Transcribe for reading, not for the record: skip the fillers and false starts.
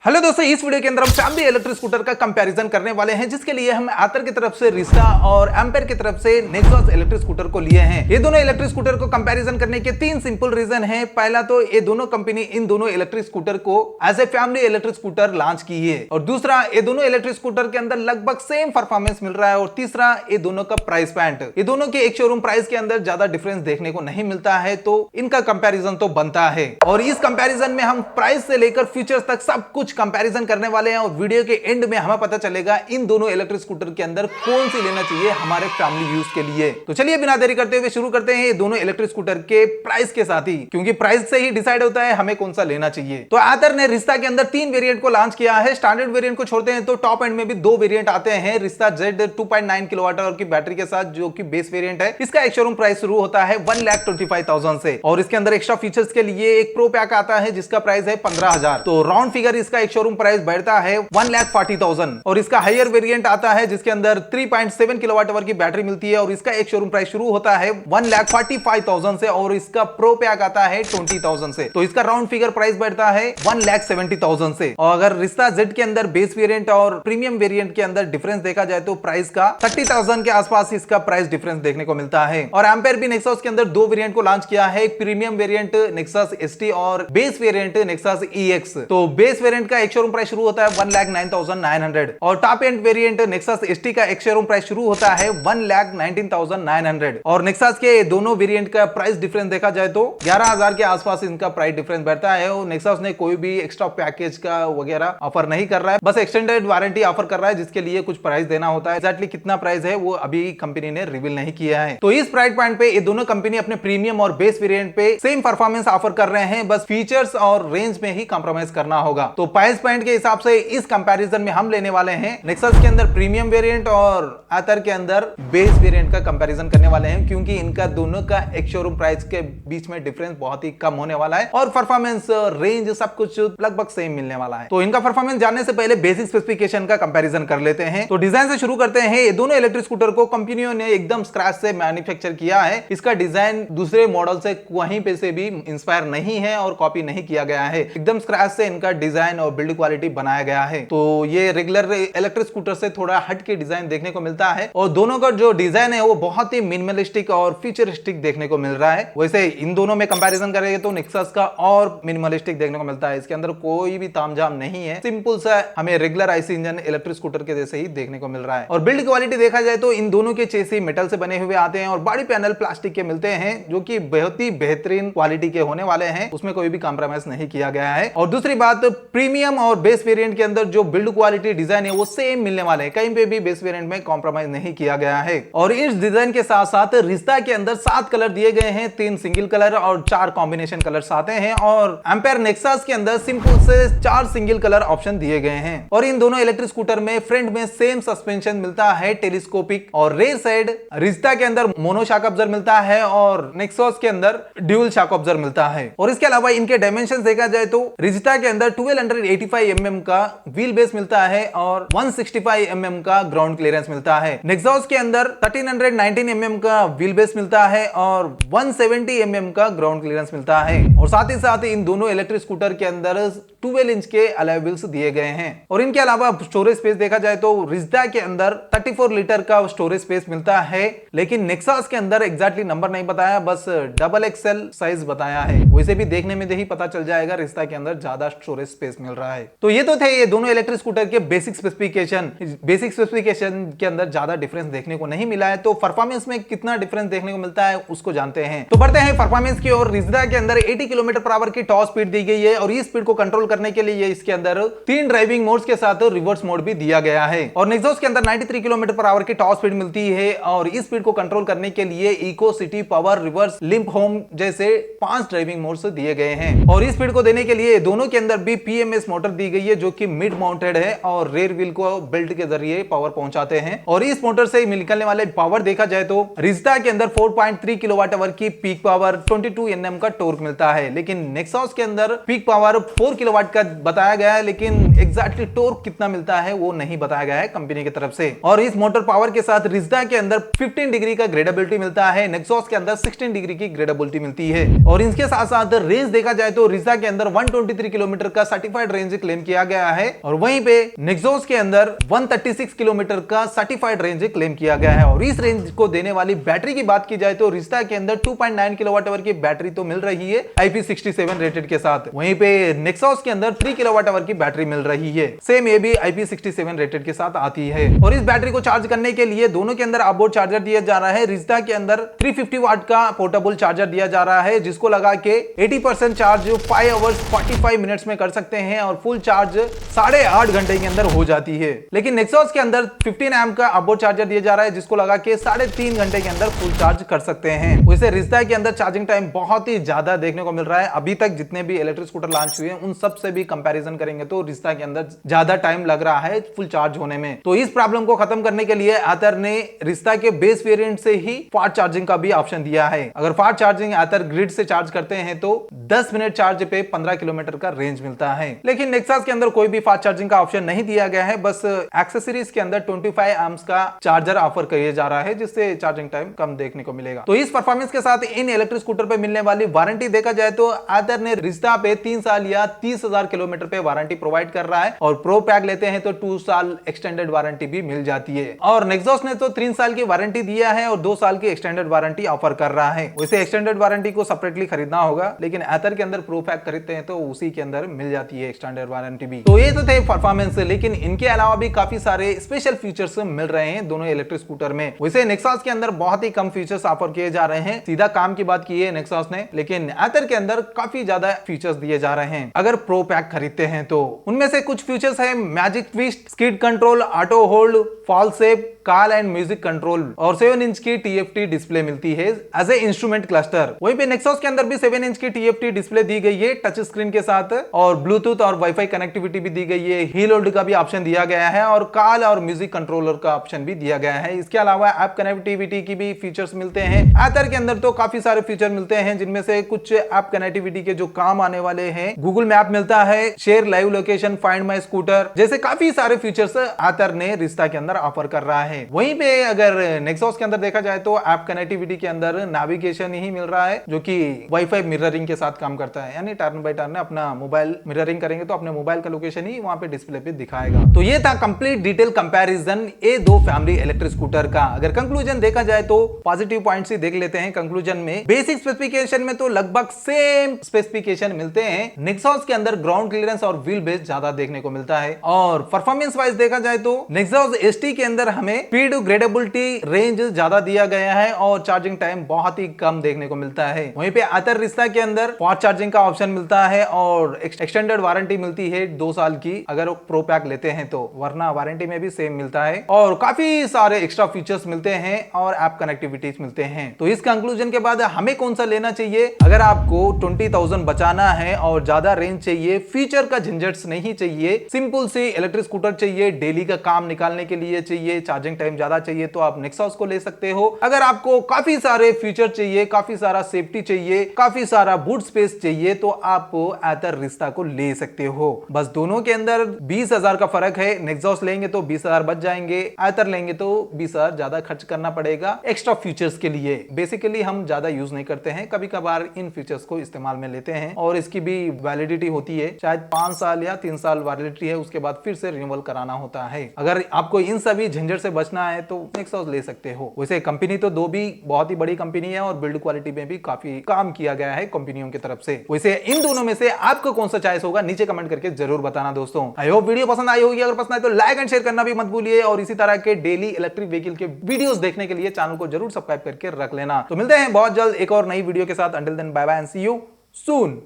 Hello दोस्तों, इस video के अंदर हम फैमिली इलेक्ट्रिक स्कूटर का कंपैरिजन करने वाले हैं, जिसके लिए हम आतर की तरफ से रिस्टा और एम्पेयर की तरफ से नेक्सॉस इलेक्ट्रिक स्कूटर को लिए हैं। ये दोनों इलेक्ट्रिक स्कूटर को कंपैरिजन करने के तीन सिंपल रीजन हैं। पहला तो ये दोनों कंपनी इन दोनों इलेक्ट्रिक स्कूटर को as a family electric scooter launch की है, और दूसरा ये दोनों इलेक्ट्रिक स्कूटर के अंदर लगभग सेम परफॉर्मेंस मिल रहा है, और तीसरा ये दोनों का प्राइस पॉइंट, ये दोनों के एक शोरूम प्राइस के अंदर ज्यादा डिफरेंस देखने को नहीं मिलता है, तो इनका कंपैरिजन तो बनता है। और इस कंपैरिजन में हम प्राइस से लेकर फीचर्स तक सब कुछ कंपैरिजन करने वाले हैं, और वीडियो के एंड में हमें पता चलेगा इन दोनों इलेक्ट्रिक स्कूटर के अंदर कौन सी लेना चाहिए हमारे फैमिली यूज के लिए। तो चलिए बिना देरी करते हुए शुरू करते हैं ये दोनों इलेक्ट्रिक स्कूटर के प्राइस के साथ ही, क्योंकि प्राइस से ही डिसाइड होता है हमें कौन सा लेना चाहिए। तो आतर ने रिश्ता के अंदर तीन वेरिएंट को लॉन्च किया है। स्टैंडर्ड वेरिएंट को छोड़ते हैं तो टॉप एंड में भी दो वेरिएंट आते हैं। रिश्ता जेड 2.9 किलोवाट आवर की बैटरी के साथ, जो कि बेस वेरिएंट है। इसका एक शोरूम प्राइस शुरू होता है 1,25,000 से, और इसके अंदर एक्स्ट्रा फीचर्स के लिए एक प्रो पैक आता है जिसका प्राइस है 15,000। तो राउंड फिगर इसका एक शोरूम प्राइस बैठता है 1,40,000। और इसका हायर वेरिएंट आता है जिसके अंदर 3.7 किलोवाट आवर की बैटरी मिलती है, और इसका एक शोरूम प्राइस शुरू होता है 1,45,000 से, और इसका प्रो पैक आता है 20,000 से। तो इसका राउंड फिगर प्राइस बैठता है 1,70,000 से। और अगर रिश्ता जेड के अंदर बेस वेरिएंट और प्रीमियम वेरिएंट के अंदर डिफरेंस देखा जाए तो प्राइस का 30,000 के आसपास इसका प्राइस डिफरेंस देखने को मिलता है। और एम्पेयर भी नेक्सस के अंदर दो वेरिएंट को लॉन्च किया है, एक प्रीमियम वेरिएंट नेक्सस एसटी और बेस वेरिएंट नेक्सस ईएक्स। तो बेस वेरिएंट का एक शोरूम प्राइस शुरू होता है 1,09,900, और top end variant nexus ST का एक शोरूम प्राइस शुरू होता है 1,19,900। और नेक्सस के दोनों वेरिएंट का प्राइस डिफरेंस देखा जाए तो 11,000 के आसपास इनका प्राइस डिफरेंस बैठता है। और नेक्सस ने कोई भी एक्स्ट्रा पैकेज का वगैरह ऑफर नहीं कर रहा है, बस एक्सटेंडेड वारंटी ऑफर कर रहा है, जिसके लिए कुछ प्राइस देना होता है। एक्जैक्टली कितना प्राइस है वो अभी कंपनी ने रिवील नहीं किया है। तो इस प्राइस पॉइंट पे ये दोनों कंपनी अपने प्रीमियम और बेस वेरिएंट पे सेम परफॉर्मेंस ऑफर कर रहे हैं, बस फीचर्स और रेंज में ही कॉम्प्रोमाइज करना होगा। तो प्राइस पॉइंट के हिसाब से इस कंपैरिजन में हम लेने वाले हैं नेक्सस के अंदर प्रीमियम वेरिएंट और आतर के अंदर बेस वेरिएंट का कंपैरिजन करने वाले हैं, क्योंकि इनका दोनों का एक शोरूम प्राइस के बीच में डिफरेंस बहुत ही कम होने वाला है, और परफॉर्मेंस रेंज सब कुछ लगभग सेम मिलने वाला है। तो इनका परफॉर्मेंस जानने से पहले बेसिक स्पेसिफिकेशन का कंपैरिजन कर लेते हैं। तो डिजाइन से शुरू करते हैं। ये दोनों इलेक्ट्रिक स्कूटर को कंपनियों ने एकदम स्क्रैच से मैन्युफैक्चर किया है। इसका डिजाइन दूसरे मॉडल से कहीं पे से भी इंस्पायर नहीं है और कॉपी नहीं किया गया है, एकदम स्क्रैच से इनका डिजाइन और बिल्ड क्वालिटी बनाया गया है। तो ये रेगुलर इलेक्ट्रिक स्कूटर से थोड़ा हट के डिजाइन देखने को मिलता है, और दोनों का जो डिजाइन है वो बहुत ही मिनिमलिस्टिक और फ्यूचरिस्टिक देखने को मिल रहा है। वैसे इन दोनों में कंपैरिजन करेंगे तो नेक्सस का और मिनिमलिस्टिक देखने को मिलता है। इसके अंदर कोई भी तामझाम नहीं है, सिंपल सा हमें regular IC engine electric scooter के जैसे ही देखने को मिल रहा है। और बिल्ड क्वालिटी देखा जाए तो इन दोनों के चेसी मेटल से बने हुए आते हैं, और बॉडी पैनल प्लास्टिक के मिलते हैं, जो कि बहुत ही बेहतरीन क्वालिटी के होने वाले हैं, उसमें कोई भी कॉम्प्रोमाइज नहीं किया गया है। और दूसरी बात, प्रीमियम और बेस वेरिएंट के अंदर जो बिल्ड क्वालिटी डिजाइन है वो सेम मिलने वाले हैं, कहीं पे भी बेस वेरिएंट में कॉम्प्रोमाइज नहीं किया गया है। और इस डिजाइन के साथ साथ रिश्ता के अंदर 7 कलर दिए गए हैं, 3 सिंगल कलर और 4 कॉम्बिनेशन कलर्स आते हैं, और एम्पेयर नेक्सस के अंदर सिंपल से 4 सिंगल कलर ऑप्शन दिए गए हैं। और इन दोनों इलेक्ट्रिक स्कूटर में फ्रंट में सेम सस्पेंशन मिलता है टेलीस्कोपिक, और रेयर साइड रिश्ता के अंदर मोनो शॉक ऑब्जर्वर मिलता है, और नेक्सस के अंदर ड्यूल शॉक ऑब्जर्वर मिलता है। और इसके अलावा इनके डायमेंशन देखा जाए तो रिश्ता के अंदर 1285 mm का व्हील बेस मिलता है, और 165 mm का ग्राउंड क्लियरेंस मिलता है। नेक्सस के अंदर 1319 mm का व्हील बेस मिलता है, और 170 mm का ग्राउंड क्लियरेंस मिलता है। और साथ ही साथ इन दोनों इलेक्ट्रिक स्कूटर के अंदर 12 इंच के अलॉय व्हील्स दिए गए हैं। और इनके अलावा स्टोरेज स्पेस देखा जाए तो रिश्ता के अंदर 34 लीटर का स्टोरेज स्पेस मिलता है, लेकिन नेक्सस के अंदर एग्जैक्टली नंबर नहीं बताया, बस XXL साइज बताया है। वैसे भी देखने में ही पता चल जाएगा रिश्ता के अंदर ज्यादा स्टोरेज स्पेस मिल रहा है। तो ये तो थे ये दोनों इलेक्ट्रिक स्कूटर के बेसिक स्पेसिफिकेशन। बेसिक स्पेसिफिकेशन के अंदर ज्यादा डिफरेंस देखने को नहीं मिला है, तो परफॉर्मेंस में कितना डिफरेंस देखने को मिलता है उसको जानते हैं। तो बढ़ते हैं परफॉर्मेंस की ओर। रिश्ता के अंदर 80 किलोमीटर पर आवर की टॉप स्पीड दी गई है, और इस स्पीड को कंट्रोल करने के लिए इसके अंदर 3 ड्राइविंग मोड्स के साथ रिवर्स मोड भी दिया गया है। और नेक्सस के अंदर 93 किलोमीटर पर आवर की टॉप स्पीड मिलती है, और इस स्पीड को कंट्रोल करने के लिए eco city, power, reverse, limp home जैसे 5 ड्राइविंग मोड्स दिए गए हैं। और इस स्पीड को देने के लिए दोनों के अंदर भी PMS मोटर दी गई है, जो कि मिड माउंटेड है, और रेयर व्हील को बेल्ट के जरिए पावर पहुंचाते हैं। और इस मोटर से निकलने वाले पावर देखा जाए तो रिश्ता के अंदर 4.3 किलोवाट आवर की पीक पावर, 22 Nm का टॉर्क मिलता है, लेकिन नेक्सस के अंदर पीक पावर 4 किलोवाट का बताया गया है, लेकिन एग्जैक्टली टॉर्क कितना मिलता है वो नहीं बताया गया है कंपनी की तरफ से। और इस मोटर पावर के साथ रिश्ता के अंदर 15 डिग्री का ग्रेडेबिलिटी मिलता है, नेक्सस के अंदर 16 डिग्री की ग्रेडेबिलिटी मिलती है। और इसके साथ साथ रेंज देखा जाए तो रिश्ता के अंदर 123 किलोमीटर का सर्टिफाइड सर्टिफाइड रेंज क्लेम किया गया है और वहीं पे नेक्सॉस के अंदर 136 किलोमीटर का सर्टिफाइड रेंज क्लेम किया गया है। और इस रेंज को देने वाली बैटरी की बात की जाए तो रिश्ता के अंदर 2.9 किलोवाट आवर की बैटरी तो मिल रही है IP67 रेटेड के साथ। वहीं पे नेक्सॉस के अंदर 3 किलोवाट आवर की बैटरी मिल रही है, सेम ये भी IP67 रेटेड के साथ आती है। और इस बैटरी को चार्ज करने के लिए दोनों के अंदर ऑनबोर्ड चार्जर दिया जा रहा है। रिश्ता के अंदर 350 वाट का पोर्टेबल चार्जर दिया जा रहा है जिसको लगा के 80% चार्ज 5 आवर्स 45 मिनट्स में कर सकते हैं और फुल चार्ज 8.5 घंटे के अंदर हो जाती है। लेकिन नेक्सॉस के अंदर 15 एम्प का ऑनबोर्ड चार्जर दिया जा रहा है जिसको लगा के 3.5 घंटे के अंदर फुल चार्ज कर सकते हैं। वैसे रिश्ता के अंदर चार्जिंग टाइम बहुत ही ज्यादा देखने को मिल रहा है। अभी तक जितने भी इलेक्ट्रिक स्कूटर लॉन्च हुए हैं उन सब से भी कंपैरिजन करेंगे तो रिश्ता के अंदर ज्यादा टाइम लग रहा है फुल चार्ज होने में। तो इस प्रॉब्लम को खत्म करने के लिए एथर ने रिश्ता के बेस वेरिएंट से ही फास्ट चार्जिंग का भी ऑप्शन दिया है। अगर फास्ट चार्जिंग एथर ग्रिड से चार्ज करते हैं तो 10 मिनट चार्ज पे 15 किलोमीटर का रेंज मिलता है। लेकिन नेक्सॉस के अंदर कोई भी फास्ट चार्जिंग का ऑप्शन नहीं दिया गया है, बस एक्सेसरीज के अंदर 25 एम्प्स का चार्जर ऑफर किया जा रहा है जिससे चार्जिंग टाइम कम देखने को मिलेगा। तो इस परफॉर्मेंस के साथ इन इलेक्ट्रिक स्कूटर पे मिलने वाली वारंटी देखा जाए तो एथर ने रिश्ता पे 3 साल या 30,000 किलोमीटर पे वारंटी प्रोवाइड कर रहा है और प्रो पैक लेते हैं तो 2 साल एक्सटेंडेड वारंटी भी मिल जाती है। और नेक्सॉस ने तो 3 साल की वारंटी दिया है और 2 साल की एक्सटेंडेड वारंटी ऑफर कर रहा है। वैसे एक्सटेंडेड वारंटी को सेपरेटली खरीदना होगा, लेकिन एथर के अंदर प्रो पैक खरीदते हैं तो उसी के अंदर मिल जाती है एक्सटेंडेड वारंटी भी। तो ये तो थे परफॉर्मेंस, लेकिन इनके अलावा भी काफी सारे स्पेशल फीचर्स मिल रहे हैं दोनों इलेक्ट्रिक स्कूटर में। वैसे नेक्सॉस के अंदर बहुत ही कम फीचर्स ऑफर किए जा रहे हैं, सीधा काम की बात की है नेक्सॉस ने, लेकिन एथर के अंदर काफी ज्यादा फीचर्स दिए जा रहे हैं अगर प्रो पैक खरीदते हैं तो। उनमें से कुछ फीचर्स है magic twist, skid control, auto hold, fall safe, call and music control और 7 इंच की TFT डिस्प्ले मिलती है एज ए इंस्ट्रूमेंट क्लस्टर। वहीं पे नेक्सॉस के अंदर भी 7 इंच की TFT डिस्प्ले दी गई है टच स्क्रीन के साथ और ब्लूटूथ और वाईफाई कनेक्टिविटी भी दी गई है, हील होल्ड का भी ऑप्शन दिया गया है और कॉल और म्यूजिक कंट्रोलर का ऑप्शन भी दिया गया है। इसके अलावा ऐप कनेक्टिविटी की भी फीचर्स मिलते हैं। एथर के अंदर तो काफी सारे फीचर मिलते हैं जिनमें से कुछ ऐप कनेक्टिविटी के जो काम आने वाले हैं, गूगल मैप मिलता है, share live location, find my scooter जैसे काफी सारे फीचर्स एथर ने रिश्ता के अंदर ऑफर कर रहा है। वहीं पे अगर नेक्सॉस के अंदर देखा जाए तो ऐप कनेक्टिविटी के अंदर नेविगेशन ही मिल रहा है जो कि वाईफाई मिररिंग के साथ काम करता है, यानी टर्न बाय टर्न अपना मोबाइल मिररिंग करेंगे तो अपने मोबाइल का लोकेशन ही वहां पे डिस्प्ले पे दिखाएगा। तो ये था कंप्लीट डिटेल कंपैरिजन ये दो फैमिली इलेक्ट्रिक स्कूटर का। अगर कंक्लूजन देखा जाए तो पॉजिटिव पॉइंट्स ही देख लेते हैं। कंक्लूजन में बेसिक स्पेसिफिकेशन में तो लगभग सेम स्पेसिफिकेशन मिलते हैं। नेक्सॉस के अंदर ग्राउंड क्लियरेंस और व्हील बेस ज्यादा देखने को मिलता है और परफॉर्मेंस वाइज देखा जाए तो नेक्सॉस ST के अंदर हमें स्पीड ग्रेडेबिलिटी रेंज ज्यादा दिया गया है और चार्जिंग टाइम बहुत ही कम देखने को मिलता है। वहीं पे एथर रिश्ता के अंदर फास्ट चार्जिंग का ऑप्शन मिलता है और एक्सटेंडेड वारंटी मिलती है 2 साल की अगर प्रो पैक लेते हैं तो, वरना वारंटी में भी सेम मिलता है और काफी सारे एक्स्ट्रा फीचर्स मिलते हैं और ऐप कनेक्टिविटीज मिलते हैं। तो इस कंक्लूजन के बाद हमें कौन सा लेना चाहिए? अगर आपको 20,000 बचाना है और ज्यादा रेंज चाहिए, फीचर का झंझट नहीं चाहिए, सिंपल सी इलेक्ट्रिक स्कूटर चाहिए, डेली का काम निकालने के लिए चाहिए, चार्जिंग टाइम ज्यादा चाहिए तो आप नेक्सॉस को ले सकते हो। अगर आपको काफी सारे फीचर चाहिए, काफी सारा सेफ्टी चाहिए, काफी सारा बूट स्पेस चाहिए तो आप एथर रिश्ता को ले सकते हो। बस दोनों के अंदर 20,000 का फर्क है। नेक्सॉस लेंगे तो 20,000 बच जाएंगे, एथर लेंगे तो 20,000 ज्यादा खर्च करना पड़ेगा एक्स्ट्रा फीचर्स के लिए। बेसिकली हम ज्यादा यूज नहीं करते हैं, कभी कभार इन फीचर्स को इस्तेमाल में लेते हैं और इसकी भी वैलिडिटी होती है, शायद 5 साल या 3 साल वैलिडिटी है, उसके बाद फिर से रिन्यूअल कराना होता है। अगर आपको इन सभी झंझट से बचना है तो नेक्सॉस ले सकते हो। वैसे कंपनी तो दो भी बहुत ही बड़ी कंपनी है और बिल्ड क्वालिटी में भी काफी काम किया गया है कंपनियों की तरफ से। वैसे इन दोनों में से आपको कौन सा चॉइस होगा नीचे कमेंट करके जरूर बताना दोस्तों। आई होप वीडियो पसंद आई होगी। अगर पसंद आए तो लाइक एंड शेयर करना भी मत भूलिए और इसी तरह के डेली इलेक्ट्रिक व्हीकल के वीडियोस देखने के लिए चैनल को जरूर सब्सक्राइब करके रख लेना। तो मिलते हैं बहुत जल्द एक और नई वीडियो के साथ। Until then bye bye and see you soon.